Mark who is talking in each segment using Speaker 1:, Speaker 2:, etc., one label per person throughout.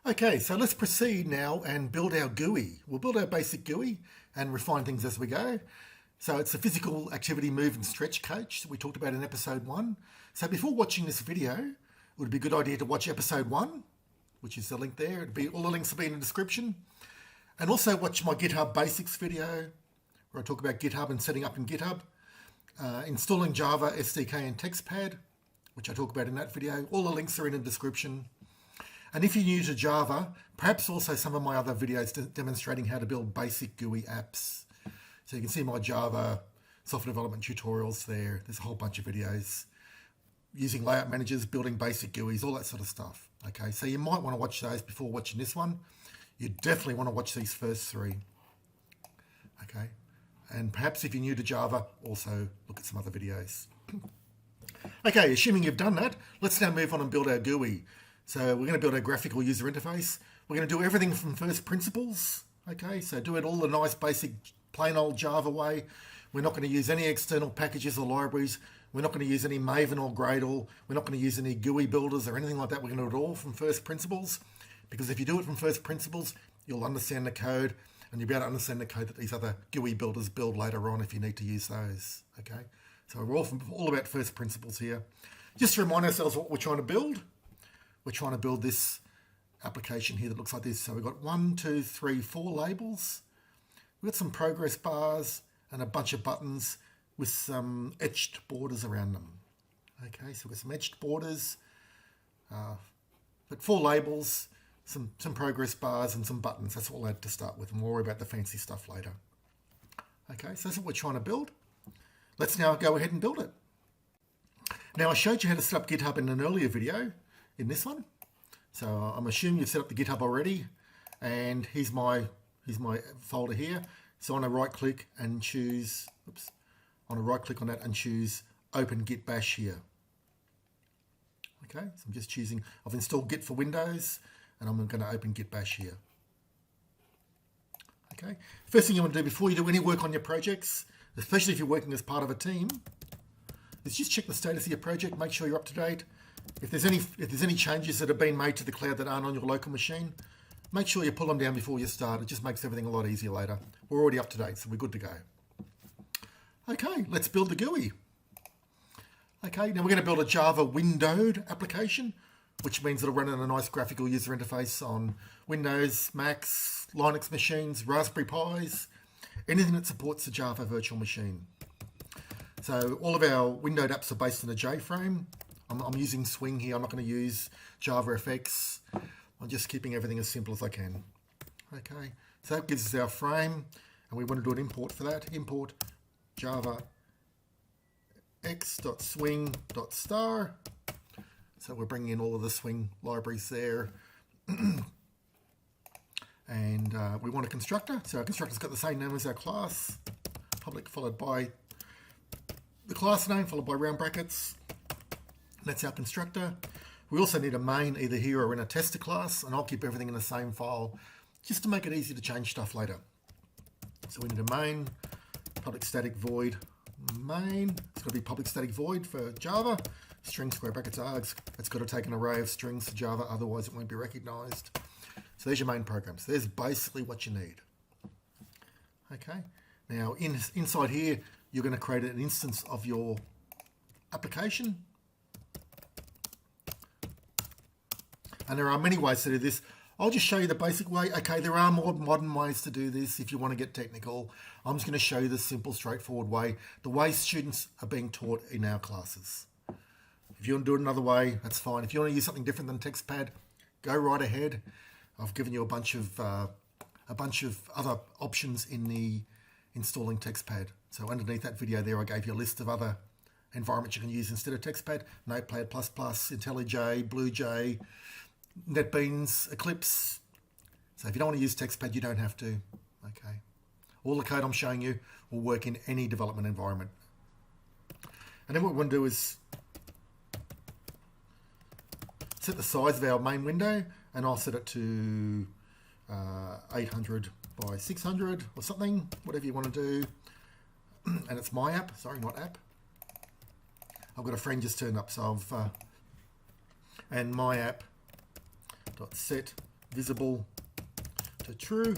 Speaker 1: Okay, so let's proceed now and build our GUI. We'll build our basic GUI and refine things as we go. So it's a physical activity move and stretch coach that we talked about in episode 1. So before watching this video, it would be a good idea to watch episode 1, which is the link there. All the links will be in the description. And also watch my Github Basics video, where I talk about GitHub and setting up in GitHub. Installing Java, SDK and TextPad, which I talk about in that video. All the links are in the description. And if you're new to Java, perhaps also some of my other videos demonstrating how to build basic GUI apps. So you can see my Java software development tutorials there. There's a whole bunch of videos using layout managers, building basic GUIs, all that sort of stuff. Okay, so you might want to watch those before watching this one. You definitely want to watch these first 3. Okay, and perhaps if you're new to Java, also look at some other videos. Okay, assuming you've done that, let's now move on and build our GUI. So we're going to build a graphical user interface. We're going to do everything from first principles. Okay, so do it all the nice basic plain old Java way. We're not going to use any external packages or libraries. We're not going to use any Maven or Gradle. We're not going to use any GUI builders or anything like that. We're going to do it all from first principles, because if you do it from first principles, you'll understand the code, and you'll be able to understand the code that these other GUI builders build later on if you need to use those. Okay, so we're all about first principles here. Just to remind ourselves what we're trying to build. We're trying to build this application here that looks like this. So we've got 1, 2, 3, 4 labels. We've got some progress bars and a bunch of buttons with some etched borders around them. Okay, so we've got some etched borders, but 4 labels, some progress bars and some buttons. That's what we'll add to start with, and we'll worry about the fancy stuff later. Okay, so that's what we're trying to build. Let's now go ahead and build it. Now I showed you how to set up GitHub in an earlier video. In this one, so I'm assuming you've set up the GitHub already, and here's my folder here. So I want to right click and choose, I want to right click on that and choose Open Git Bash here. Okay, so I'm just choosing, I've installed Git for Windows, and I'm going to open Git Bash here. Okay, first thing you want to do before you do any work on your projects, especially if you're working as part of a team, is just check the status of your project, make sure you're up to date. If there's any changes that have been made to the cloud that aren't on your local machine, make sure you pull them down before you start. It just makes everything a lot easier later. We're already up to date, so we're good to go. Okay, let's build the GUI. Okay, now we're going to build a Java windowed application, which means it'll run in a nice graphical user interface on Windows, Macs, Linux machines, Raspberry Pis, anything that supports the Java virtual machine. So all of our windowed apps are based on a JFrame. I'm using Swing here. I'm not going to use JavaFX. I'm just keeping everything as simple as I can. Okay, so that gives us our frame, and we want to do an import for that. Import Java x.swing.star. So we're bringing in all of the Swing libraries there. And we want a constructor. So our constructor's got the same name as our class. Public followed by the class name, followed by round brackets. That's our constructor. We also need a main either here or in a tester class, and I'll keep everything in the same file just to make it easy to change stuff later. So we need a main, public static void main. It's got to be public static void for Java. String square brackets args. It's got to take an array of strings to Java, otherwise it won't be recognized. So there's your main program. So there's basically what you need. Okay. Now inside here, you're going to create an instance of your application. And there are many ways to do this. I'll just show you the basic way. Okay, there are more modern ways to do this if you want to get technical. I'm just going to show you the simple, straightforward way, the way students are being taught in our classes. If you want to do it another way, that's fine. If you want to use something different than TextPad, go right ahead. I've given you a bunch of other options in the installing TextPad. So underneath that video there, I gave you a list of other environments you can use instead of TextPad: Notepad++, IntelliJ, BlueJ, NetBeans, Eclipse. So if you don't want to use TextPad, you don't have to. Okay. All the code I'm showing you will work in any development environment. And then what we want to do is set the size of our main window, and I'll set it to 800 by 600 or something, whatever you want to do. And it's my app, sorry, not app. I've got a friend just turned up, so I've and my app dot set visible to true.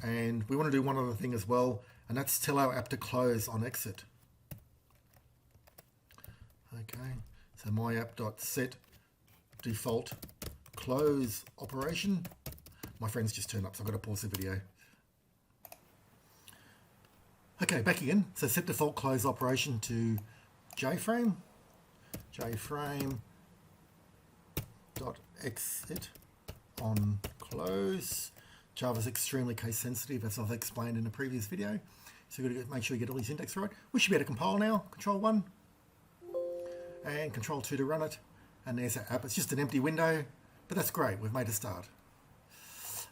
Speaker 1: And we want to do one other thing as well, and that's tell our app to close on exit. Okay, so my app.set default close operation. My friend's just turned up, so I've got to pause the video. Okay, back again. So set default close operation to JFrame. JFrame dot exit on close. Java's extremely case sensitive, as I've explained in a previous video. So you've got to make sure you get all your syntax right. We should be able to compile now. Control 1 and Control 2 to run it. And there's our app. It's just an empty window, but that's great. We've made a start.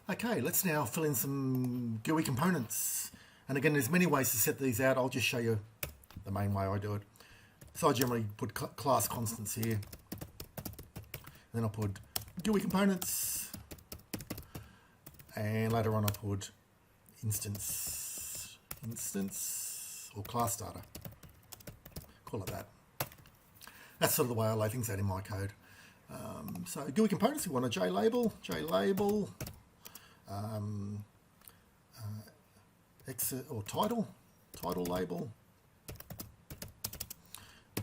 Speaker 1: Okay, let's now fill in some GUI components. And again, there's many ways to set these out. I'll just show you the main way I do it. So I generally put class constants here. Then I'll put GUI components. And later on I put instance or class data. Call it that. That's sort of the way I lay things out in my code. So GUI components, we want a JLabel, exit or title label,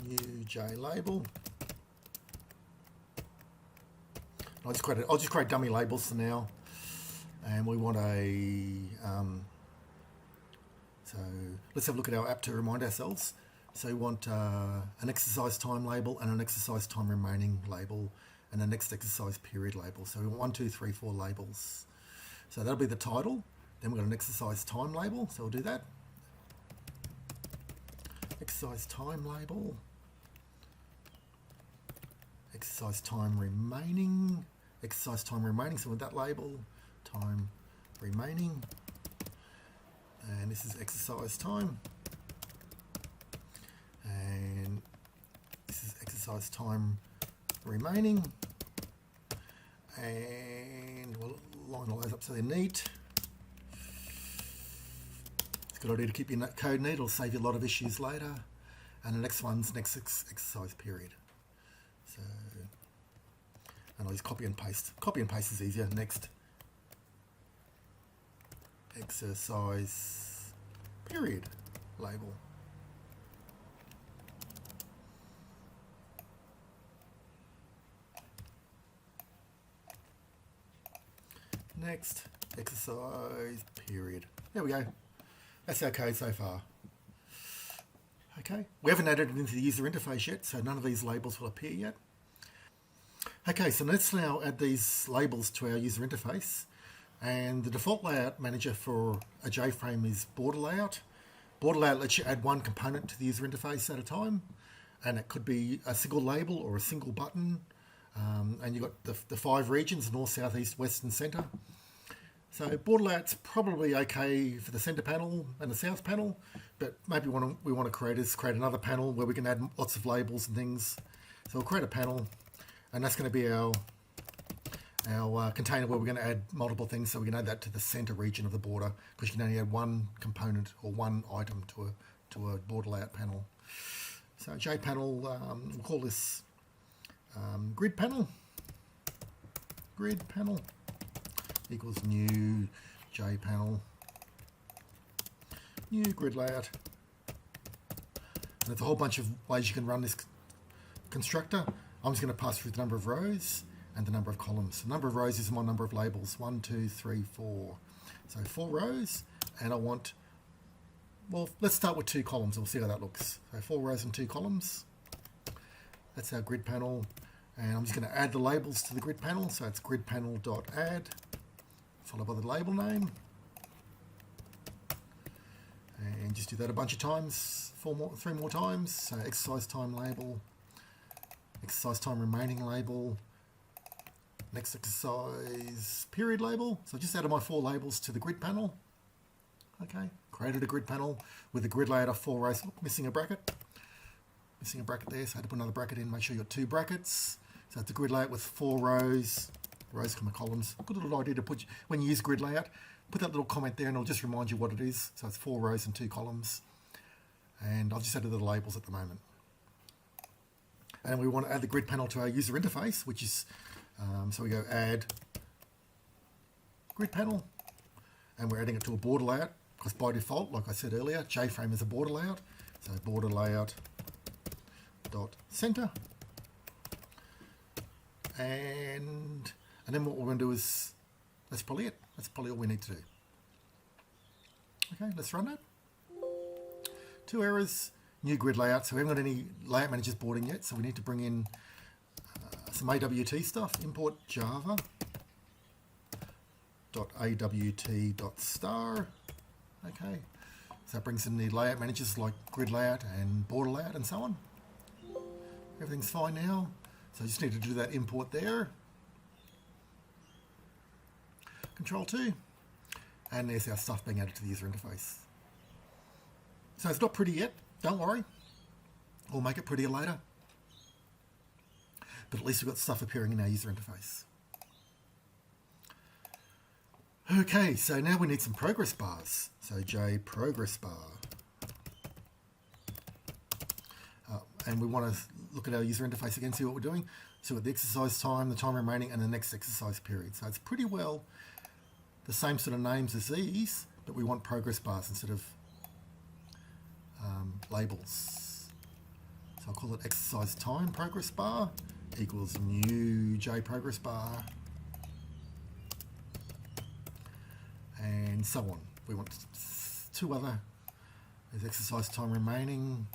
Speaker 1: new JLabel. I'll just create dummy labels for now. And we want so let's have a look at our app to remind ourselves. So we want an exercise time label and an exercise time remaining label and a next exercise period label. So we want 1, 2, 3, 4 labels. So that'll be the title. Then we've got an exercise time label. So we'll do that. Exercise time label. Exercise time remaining. Exercise time remaining. So with that label, time remaining, and this is exercise time, and this is exercise time remaining, and we'll line all those up so they're neat. It's a good idea to keep your code neat. It'll save you a lot of issues later. And the next one's next exercise period. So, and I'll just copy and paste. Copy and paste is easier. Next exercise period label. Next exercise period. There we go. That's our code so far. Okay, we haven't added it into the user interface yet, so none of these labels will appear yet. Okay, so let's now add these labels to our user interface. And the default layout manager for a JFrame is border layout. Border layout lets you add one component to the user interface at a time. And it could be a single label or a single button. And you've got the 5 regions, north, south, east, west, and center. So border layout's probably okay for the center panel and the south panel, but maybe we want to create another panel where we can add lots of labels and things. So we'll create a panel, and that's going to be our container where we're going to add multiple things, so we can add that to the center region of the border, because you can only add one component or one item to a border layout panel. So JPanel, we'll call this grid panel. Grid panel equals new JPanel, new grid layout. And there's a whole bunch of ways you can run this constructor. I'm just going to pass through the number of rows and the number of columns. The number of rows is my number of labels, 1, 2, 3, 4. So 4 rows, and I want, well, let's start with 2 columns and we'll see how that looks. So 4 rows and 2 columns. That's our grid panel. And I'm just going to add the labels to the grid panel. So it's gridpanel.add, followed by the label name. And just do that a bunch of times, 3 more times. So exercise time label, exercise time remaining label, next exercise period label. So I just added my 4 labels to the grid panel. Okay, created a grid panel with a grid layout of 4 rows. Oh, missing a bracket. Missing a bracket there, so I had to put another bracket in. Make sure you got 2 brackets. So it's a grid layout with 4 rows. Rows, comma, columns. Good little idea to put, when you use grid layout, put that little comment there and it'll just remind you what it is. So it's 4 rows and 2 columns. And I've just added the labels at the moment. And we want to add the grid panel to our user interface, which is, so we go add grid panel, and we're adding it to a border layout because by default, like I said earlier, JFrame is a border layout. So border layout dot center, and then what we're going to do is, that's probably it. That's probably all we need to do. Okay, let's run that. 2 errors, new grid layout. So we haven't got any layout managers boarding yet, so we need to bring in some AWT stuff. Import Java .awt.star. Okay, so that brings in the layout managers like grid layout and border layout and so on. Everything's fine now, so I just need to do that import there. Control 2, and there's our stuff being added to the user interface. So it's not pretty yet, don't worry, we'll make it prettier later, but at least we've got stuff appearing in our user interface. Okay, so now we need some progress bars. So J progress bar. And we want to look at our user interface again, see what we're doing. So with the exercise time, the time remaining, and the next exercise period. So it's pretty well the same sort of names as these, but we want progress bars instead of labels. So I'll call it exercise time progress bar equals new J progress bar. And so on. We want 2 other. There's exercise time remaining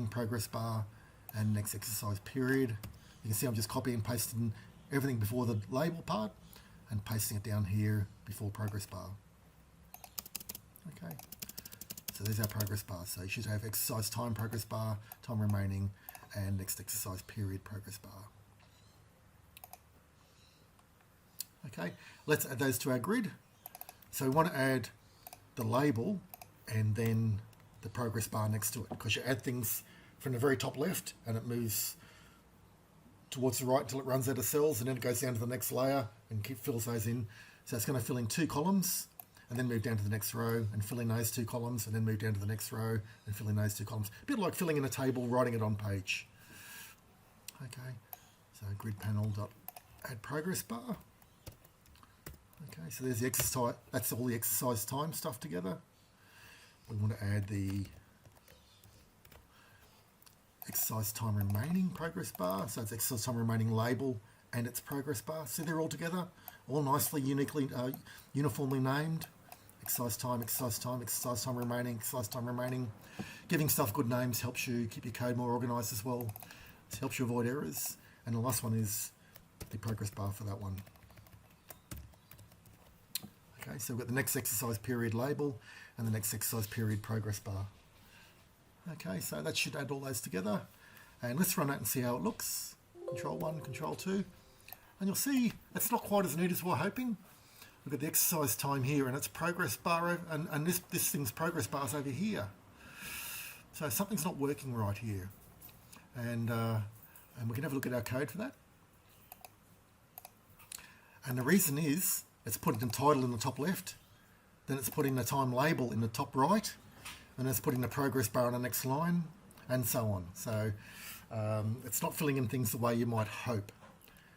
Speaker 1: progress bar, and next exercise period. You can see I'm just copying and pasting everything before the label part and pasting it down here before progress bar. Okay, so there's our progress bar. So you should have exercise time progress bar, time remaining, and next exercise period progress bar. Okay, let's add those to our grid. So we want to add the label and then the progress bar next to it, because you add things from the very top left and it moves towards the right until it runs out of cells, and then it goes down to the next layer and fills those in. So it's going to fill in 2 columns and then move down to the next row and fill in those 2 columns and then move down to the next row and fill in those 2 columns. A bit like filling in a table, writing it on page. Okay, so grid panel dot add progress bar. Okay, so there's the exercise, that's all the exercise time stuff together. We want to add the exercise time remaining progress bar. So it's exercise time remaining label and its progress bar. See, they're all together, all nicely, uniquely, uniformly named. Exercise time, exercise time, exercise time remaining, exercise time remaining. Giving stuff good names helps you keep your code more organized as well. It helps you avoid errors. And the last one is the progress bar for that one. Okay, so we've got the next exercise period label and the next exercise period progress bar. Okay, so that should add all those together. And let's run that and see how it looks. Control 1, Control 2. And you'll see it's not quite as neat as we're hoping. We've got the exercise time here and it's progress bar, and this thing's progress bar is over here. So something's not working right here. And we can have a look at our code for that. And the reason is, it's putting the title in the top left, then it's putting the time label in the top right, and it's putting the progress bar on the next line, and so on. So it's not filling in things the way you might hope.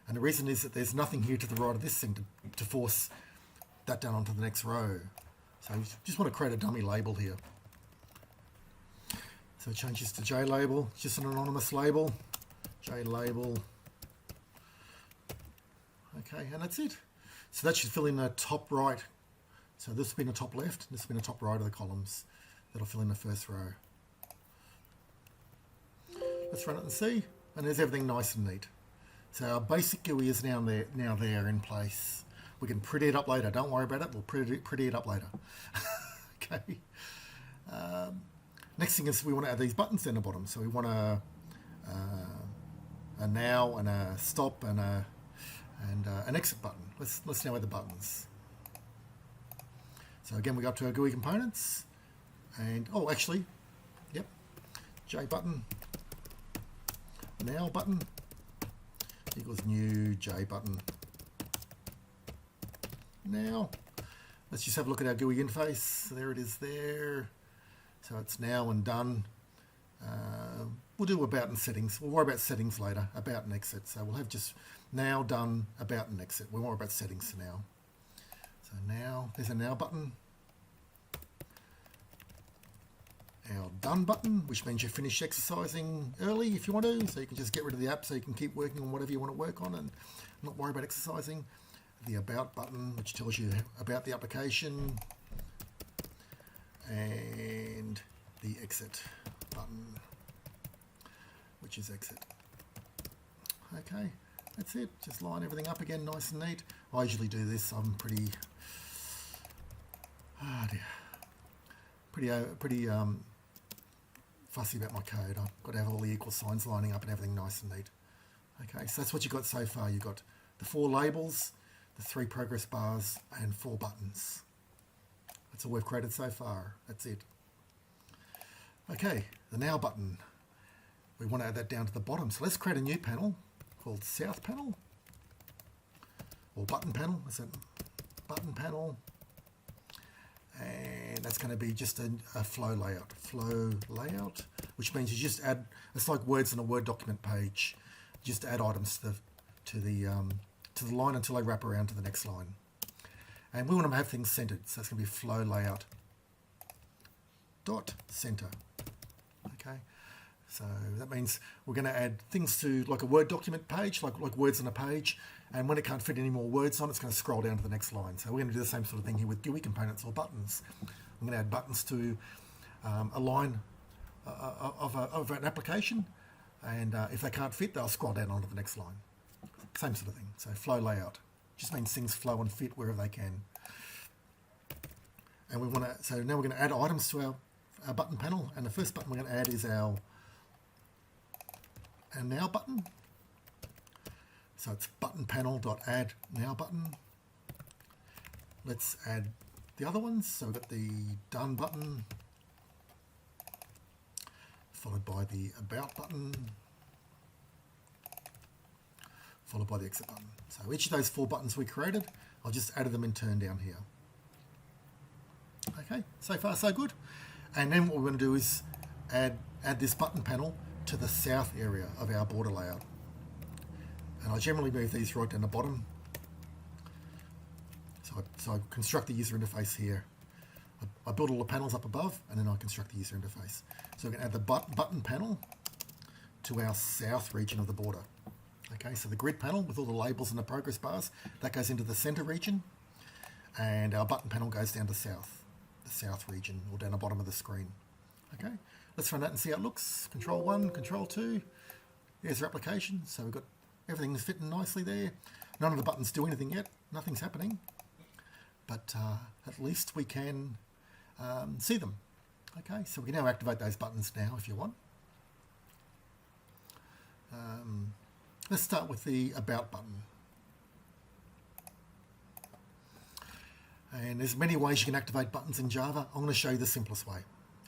Speaker 1: And the reason is that there's nothing here to the right of this thing to force that down onto the next row. So you just want to create a dummy label here. So change this to J label, it's just an anonymous label, J label. Okay, and that's it. So that should fill in the top right. So this will be in the top left, this will be in the top right of the columns. That'll fill in the first row. Let's run it and see. And there's everything nice and neat. So our basic GUI is now there in place. We can pretty it up later. Don't worry about it. We'll pretty it up later. Okay. Next thing is we want to add these buttons down the bottom. So we want a now and a stop and an exit button. Let's now add the buttons. So again, we go up to our GUI components, and actually, yep, J button, now button equals new J button. Now, let's just have a look at our GUI interface. So there it is there. So it's now and done. We'll do about and settings. We'll worry about settings later, about and exit. So we'll have just now, done, about and exit. We'll worry about settings for now. So now, there's a now button. Our done button, which means you're finished exercising early if you want to, so you can just get rid of the app so you can keep working on whatever you want to work on and not worry about exercising. The about button, which tells you about the application, and the exit button, which is exit. Okay, that's it. Just line everything up again nice and neat. I usually do this. I'm pretty fussy about my code. I've got to have all the equal signs lining up and everything nice and neat. Okay, so that's what you've got so far. You've got the 4 labels, the 3 progress bars, and 4 buttons. That's all we've created so far. That's it. Okay, the now button. We want to add that down to the bottom. So let's create a new panel called South Panel, or Button Panel. Is it Button Panel? And that's going to be just a flow layout. Flow layout, which means you just add. It's like words on a Word document page. Just add items to the line until they wrap around to the next line. And we want to have things centered, so it's going to be flow layout dot center. Okay, so that means we're going to add things to like a Word document page, like words on a page, and when it can't fit any more words on, it's going to scroll down to the next line. So we're going to do the same sort of thing here with GUI components or buttons. I'm going to add buttons to a line of an application, and if they can't fit, they'll scroll down onto the next line. Same sort of thing. So flow layout just means things flow and fit wherever they can. And we want to. So now we're going to add items to our button panel, and the first button we're going to add is our now button. So it's button panel.add now button. Let's add the other ones. So we've got the done button, followed by the about button, followed by the exit button. So each of those 4 buttons we created, I've just added them in turn down here. Okay, so far so good. And then what we're going to do is add this button panel to the south area of our border layout. And I generally move these right down the bottom. So I construct the user interface here. I build all the panels up above, and then I construct the user interface. So we can add the button panel to our south region of the border. Okay, so the grid panel with all the labels and the progress bars, that goes into the center region, and our button panel goes down to south, the south region, or down the bottom of the screen. Okay, let's run that and see how it looks. Control 1, Control 2. There's our application. So we've got everything's fitting nicely there. None of the buttons do anything yet. Nothing's happening. But at least we can see them. Okay, so we can now activate those buttons now if you want. Let's start with the About button. And there's many ways you can activate buttons in Java. I'm going to show you the simplest way.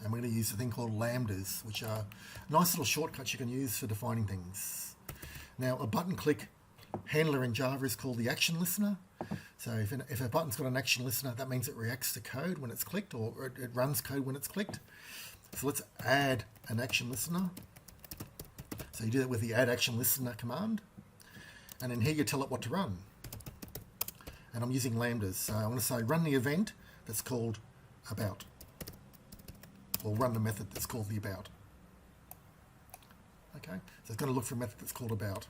Speaker 1: And we're going to use a thing called lambdas, which are nice little shortcuts you can use for defining things. Now, a button click handler in Java is called the action listener. So if a button's got an action listener, that means it reacts to code when it's clicked, or it runs code when it's clicked. So let's add an action listener. So you do that with the add action listener command. And then here you tell it what to run. And I'm using lambdas. So I'm going to say run the event that's called about. Or run the method that's called the about. Okay, so it's going to look for a method that's called about.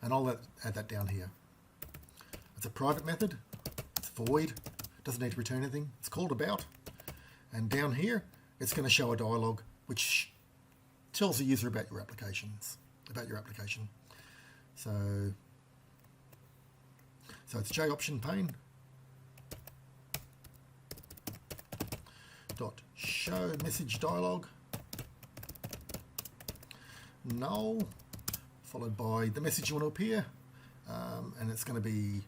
Speaker 1: And I'll add that down here. It's a private method. It's void. Doesn't need to return anything. It's called about. And down here, it's going to show a dialog which tells the user about your applications, about your application. So it's JOption pane dot show message dialog null, followed by the message you want to appear, and it's going to be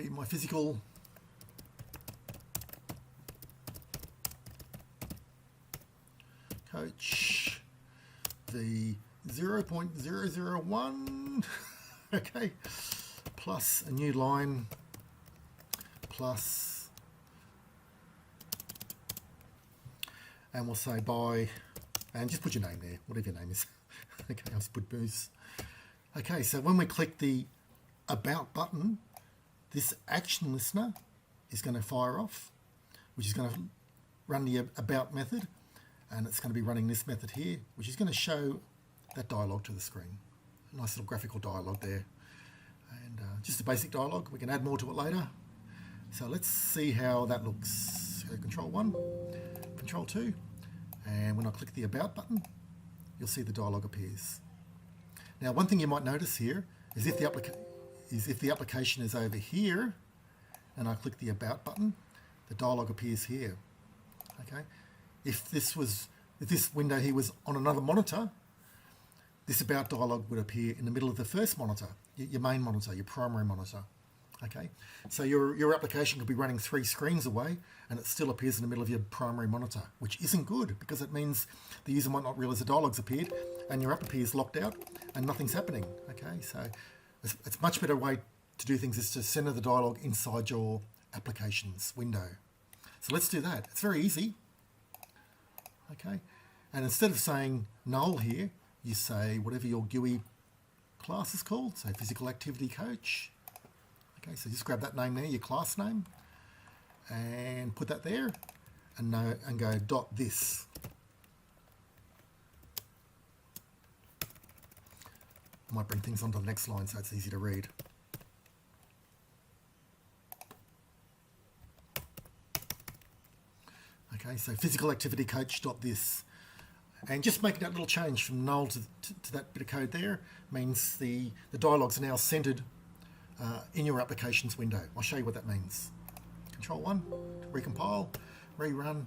Speaker 1: my physical coach, the 0.001, okay, plus a new line, plus, and we'll say by, and just put your name there, whatever your name is. Okay, I'll just put booze. Okay, so when we click the About button, this action listener is going to fire off, which is going to run the about method, and it's going to be running this method here, which is going to show that dialog to the screen. A nice little graphical dialog there, and just a basic dialog. We can add more to it later. So let's see how that looks. So Control 1, Control 2, and when I click the About button, you'll see the dialog appears. Now, one thing you might notice here is if the application is over here, and I click the About button, the dialog appears here. Okay. If this window here was on another monitor, this About dialog would appear in the middle of the first monitor, your main monitor, your primary monitor. Okay, so your application could be running 3 screens away and it still appears in the middle of your primary monitor, which isn't good because it means the user might not realize the dialog's appeared and your app appears locked out and nothing's happening. Okay, so it's a much better way to do things is to center the dialog inside your applications window. So let's do that. It's very easy. Okay, and instead of saying null here, you say whatever your GUI class is called, so Physical Activity Coach. Okay, so just grab that name there, your class name, and put that there, and go dot this. I might bring things onto the next line so it's easy to read. Okay, so Physical Activity Coach dot this. And just making that little change from null to that bit of code there means the dialogues are now centered in your applications window. I'll show you what that means. Control 1, recompile, rerun.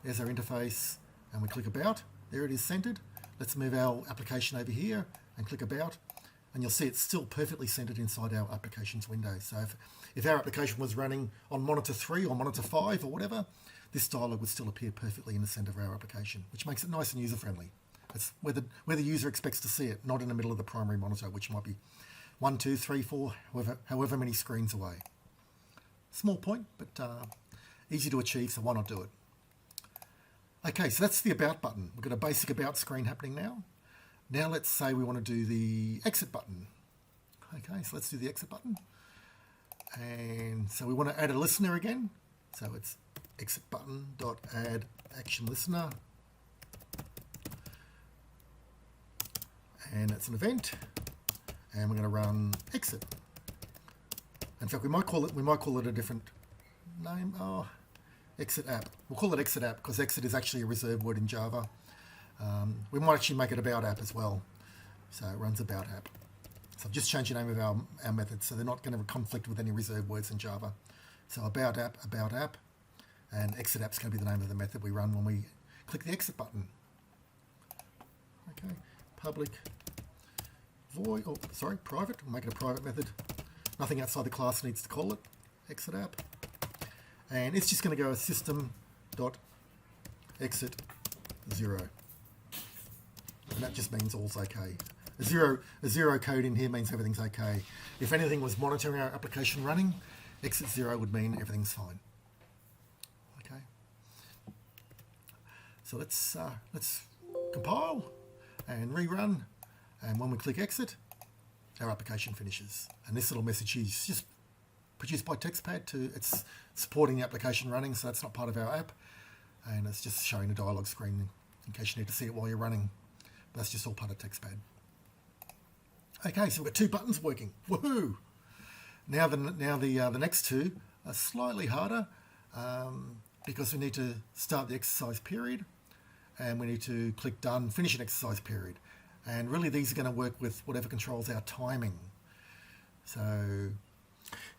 Speaker 1: There's our interface, and we click About. There it is centered. Let's move our application over here and click About, and you'll see it's still perfectly centered inside our applications window. So if our application was running on monitor 3 or monitor 5 or whatever, this dialog would still appear perfectly in the center of our application, which makes it nice and user-friendly. It's where the user expects to see it, not in the middle of the primary monitor, which might be 1, 2, 3, 4, however many screens away. Small point, but easy to achieve, so why not do it? Okay, so that's the About button. We've got a basic About screen happening now. Now let's say we want to do the Exit button. Okay, so let's do the Exit button. And so we want to add a listener again. So it's exit button dot add action listener. And it's an event. And we're going to run exit. In fact, we might call it a different name. Oh, exit app. We'll call it exit app because exit is actually a reserved word in Java. We might actually make it about app as well. So it runs about app. So I've just changed the name of our methods so they're not going to conflict with any reserved words in Java. So about app, and exit app is going to be the name of the method we run when we click the exit button. Okay, public void, private. We'll make it a private method. Nothing outside the class needs to call it. Exit app. And it's just going to go system.exit 0. And that just means all's okay. A zero code in here means everything's okay. If anything was monitoring our application running, exit 0 would mean everything's fine. Okay. So let's compile and rerun. And when we click exit, our application finishes. And this little message is just produced by TextPad. It's supporting the application running, so that's not part of our app. And it's just showing the dialog screen in case you need to see it while you're running. But that's just all part of TextPad. Okay, so we've got 2 buttons working. Woohoo! Now the next 2 are slightly harder because we need to start the exercise period and we need to click done, finish an exercise period. And really these are going to work with whatever controls our timing. So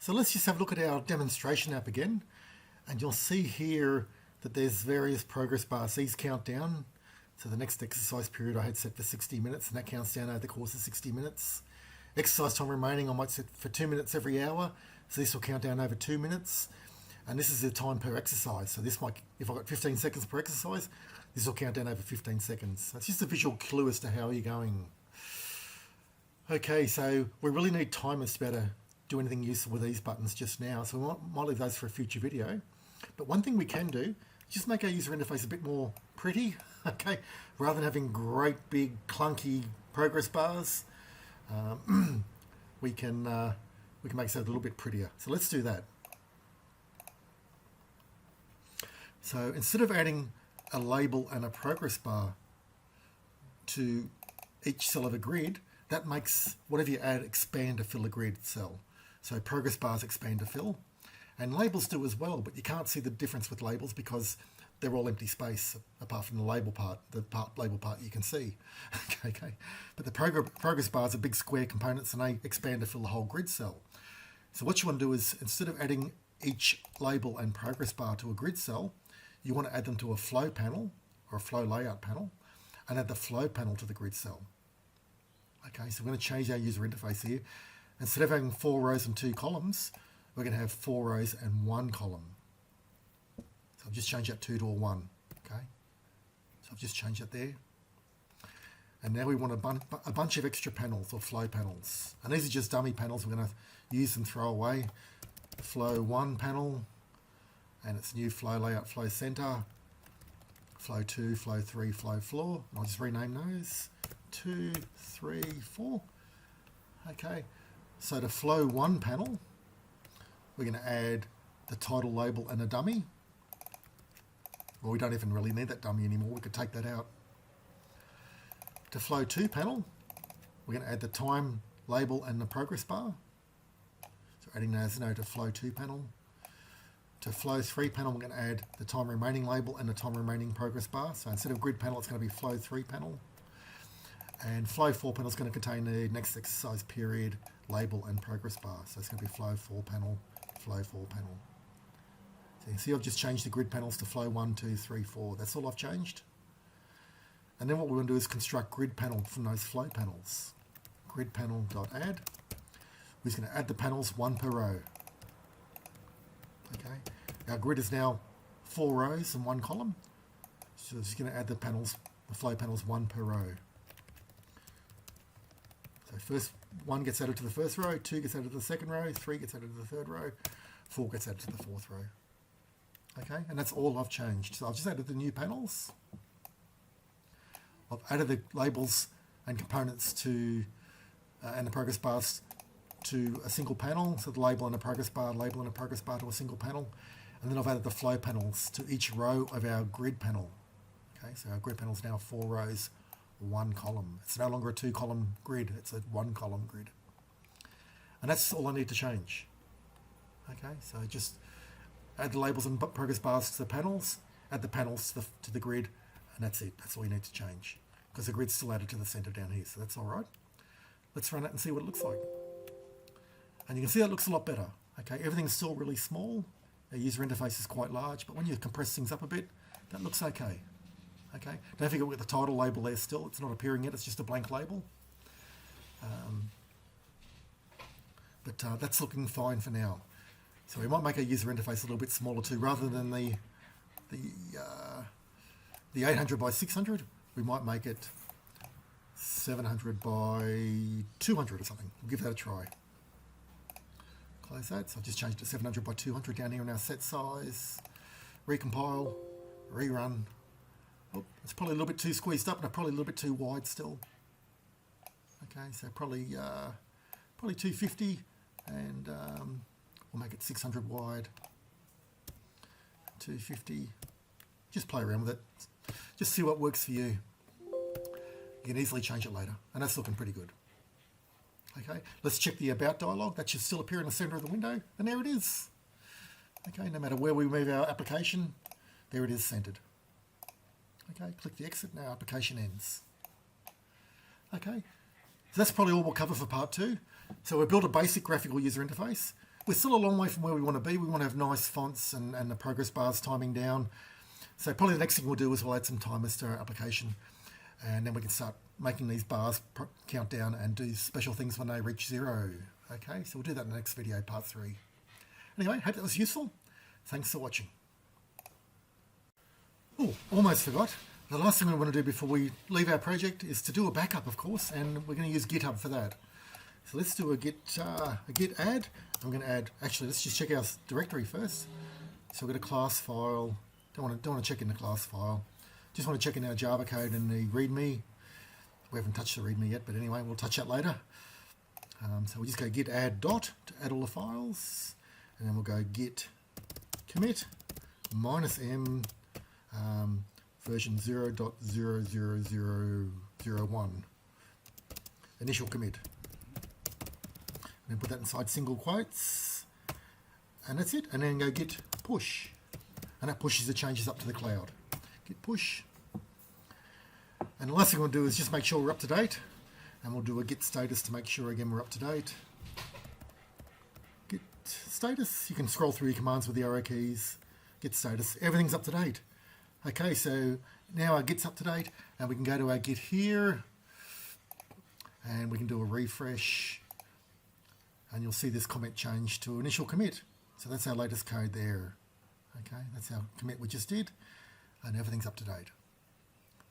Speaker 1: let's just have a look at our demonstration app again. And you'll see here that there's various progress bars. These count down. So the next exercise period I had set for 60 minutes, and that counts down over the course of 60 minutes. Exercise time remaining I might set for 2 minutes every hour. So this will count down over 2 minutes. And this is the time per exercise. So this might, if I've got 15 seconds per exercise, this will count down over 15 seconds. That's just a visual clue as to how you're going. Okay, so we really need timers to be able to do anything useful with these buttons just now. So we might leave those for a future video. But one thing we can do, just make our user interface a bit more pretty, okay? Rather than having great big clunky progress bars, we can we can make it a little bit prettier. So let's do that. So instead of adding a label and a progress bar to each cell of a grid, that makes whatever you add expand to fill a grid cell. So progress bars expand to fill, and labels do as well, but you can't see the difference with labels because they're all empty space apart from the label part. The label part you can see. Okay. But the progress bars are big square components and they expand to fill the whole grid cell. So what you want to do is, instead of adding each label and progress bar to a grid cell, you want to add them to a flow panel or a flow layout panel and add the flow panel to the grid cell. Okay, so we're going to change our user interface here. Instead of having 4 rows and 2 columns, we're going to have 4 rows and 1 column. So I've just changed that 2 to a 1. Okay, so I've just changed that there. And now we want a bunch of extra panels or flow panels. And these are just dummy panels. We're going to use and throw away. Flow 1 panel, and its new flow layout, flow center. Flow 2, flow 3, flow floor. I'll just rename those. 2, 3, 4. Okay, so to flow 1 panel, we're going to add the title label and a dummy. Well, we don't even really need that dummy anymore. We could take that out. To flow 2 panel, we're going to add the time label and the progress bar. So adding those now to flow 2 panel. To flow 3 panel, we're going to add the time remaining label and the time remaining progress bar. So instead of grid panel, it's going to be flow 3 panel. And flow 4 panel is going to contain the next exercise period, label and progress bar. So it's going to be flow 4 panel, flow 4 panel. So you can see I've just changed the grid panels to flow 1, 2, 3, 4. That's all I've changed. And then what we want to do is construct grid panel from those flow panels. Grid panel.add. We're just going to add the panels 1 per row. Okay. Our grid is now 4 rows and 1 column. So we're just going to add the panels, the flow panels 1 per row. So first 1 gets added to the first row, 2 gets added to the second row, 3 gets added to the third row, 4 gets added to the fourth row. Okay, and that's all I've changed. So I've just added the new panels. I've added the labels and components to and the progress bars to a single panel. So the label and a progress bar to a single panel. And then I've added the flow panels to each row of our grid panel. Okay, so our grid panel is now 4 rows, 1 column. It's no longer a 2-column grid, it's a 1-column grid. And that's all I need to change. Okay, so just add the labels and progress bars to the panels, add the panels to the grid, and that's it. That's all you need to change, because the grid's still added to the center down here, so that's all right. Let's run it and see what it looks like. And you can see that looks a lot better. Okay, everything's still really small. The user interface is quite large, but when you compress things up a bit, that looks okay. Okay, don't forget we've got the title label there still. It's not appearing yet, it's just a blank label. But that's looking fine for now. So we might make our user interface a little bit smaller too. Rather than the 800 by 600, we might make it 700 by 200 or something. We'll give that a try. Close that. So I've just changed it to 700 by 200 down here in our set size. Recompile, rerun. Oh, it's probably a little bit too squeezed up and probably a little bit too wide still. Okay, so probably 250, and we'll make it 600 wide. 250. Just play around with it. Just see what works for you. You can easily change it later, and that's looking pretty good. Okay, let's check the About dialog. That should still appear in the center of the window, and there it is. Okay, no matter where we move our application, there it is centered. Okay, click the exit, now application ends. Okay, so that's probably all we'll cover for part 2. So we built a basic graphical user interface. We're still a long way from where we want to be. We want to have nice fonts and the progress bars timing down. So probably the next thing we'll do is we'll add some timers to our application, and then we can start making these bars count down and do special things when they reach 0. Okay, so we'll do that in the next video, part 3. Anyway, hope that was useful. Thanks for watching. Oh, almost forgot. The last thing we want to do before we leave our project is to do a backup, of course, and we're going to use GitHub for that. So let's do a git add. I'm going to add, actually, let's just check our directory first. So we've got a class file. Don't want to check in the class file. Just want to check in our Java code and the README. We haven't touched the README yet, but anyway, we'll touch that later. So we'll just go git add dot to add all the files, and then we'll go git commit -m version 0.00001 initial commit, and then put that inside single quotes, and that's it. And then go git push, and that pushes the changes up to the cloud. Git push, and the last thing we'll do is just make sure we're up to date, and we'll do a git status to make sure again we're up to date. Git status, you can scroll through your commands with the arrow keys. Git status, everything's up to date. Okay, so now our git's up to date, and we can go to our git here, and we can do a refresh, and you'll see this comment change to initial commit. So that's our latest code there. Okay, that's our commit we just did, and everything's up to date.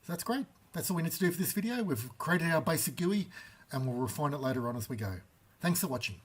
Speaker 1: So that's great. That's all we need to do for this video. We've created our basic GUI, and we'll refine it later on as we go. Thanks for watching.